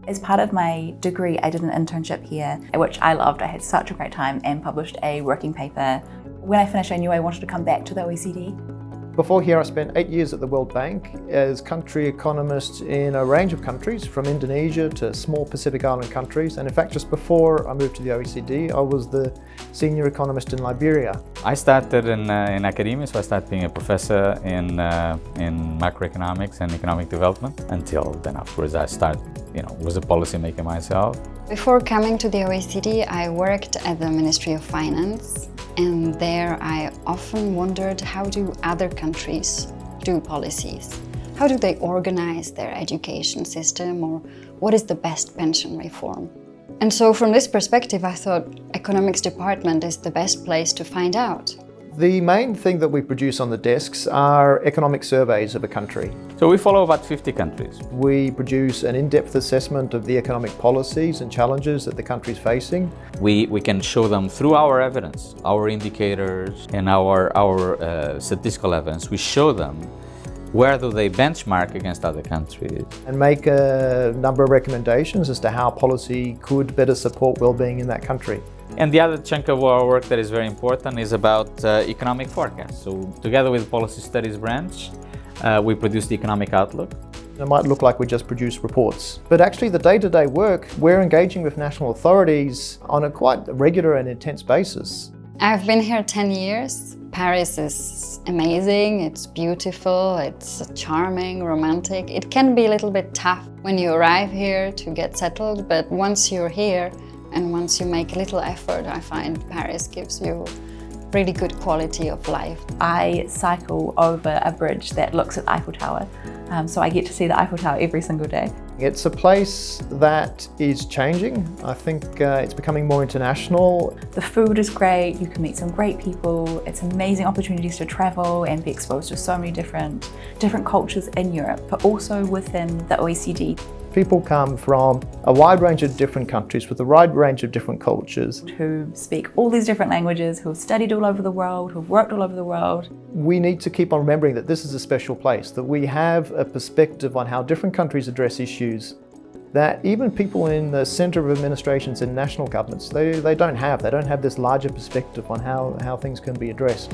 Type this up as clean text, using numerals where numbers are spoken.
As part of my degree, I did an internship here, which I loved. I had such a great time and published a working paper. When I finished, I knew I wanted to come back to the OECD. Before here, I spent 8 years at the World Bank as country economist in a range of countries, from Indonesia to small Pacific Island countries. And in fact, just before I moved to the OECD, I was the senior economist in Liberia. I started in academia, so I started being a professor in macroeconomics and economic development. Until then, afterwards, I was a policymaker myself. Before coming to the OECD, I worked at the Ministry of Finance. And there I often wondered, how do other countries do policies? How do they organize their education system, or what is the best pension reform? And so from this perspective, I thought Economics Department is the best place to find out. The main thing that we produce on the desks are economic surveys of a country. So we follow about 50 countries. We produce an in-depth assessment of the economic policies and challenges that the country is facing. We can show them through our evidence, our indicators, and our statistical evidence. We show them where do they benchmark against other countries. And make a number of recommendations as to how policy could better support well-being in that country. And the other chunk of our work that is very important is about economic forecasts. So together with the Policy Studies branch, we produce the Economic Outlook. It might look like we just produce reports, but actually the day-to-day work, we're engaging with national authorities on a quite regular and intense basis. I've been here 10 years. Paris is amazing, it's beautiful, it's charming, romantic. It can be a little bit tough when you arrive here to get settled, but once you're here and once you make a little effort, I find Paris gives you really good quality of life. I cycle over a bridge that looks at the Eiffel Tower, so I get to see the Eiffel Tower every single day. It's a place that is changing. I think it's becoming more international. The food is great, you can meet some great people, it's amazing opportunities to travel and be exposed to so many different cultures in Europe, but also within the OECD. People come from a wide range of different countries with a wide range of different cultures. Who speak all these different languages, who have studied all over the world, who have worked all over the world. We need to keep on remembering that this is a special place, that we have a perspective on how different countries address issues that even people in the centre of administrations in national governments, they don't have this larger perspective on how things can be addressed.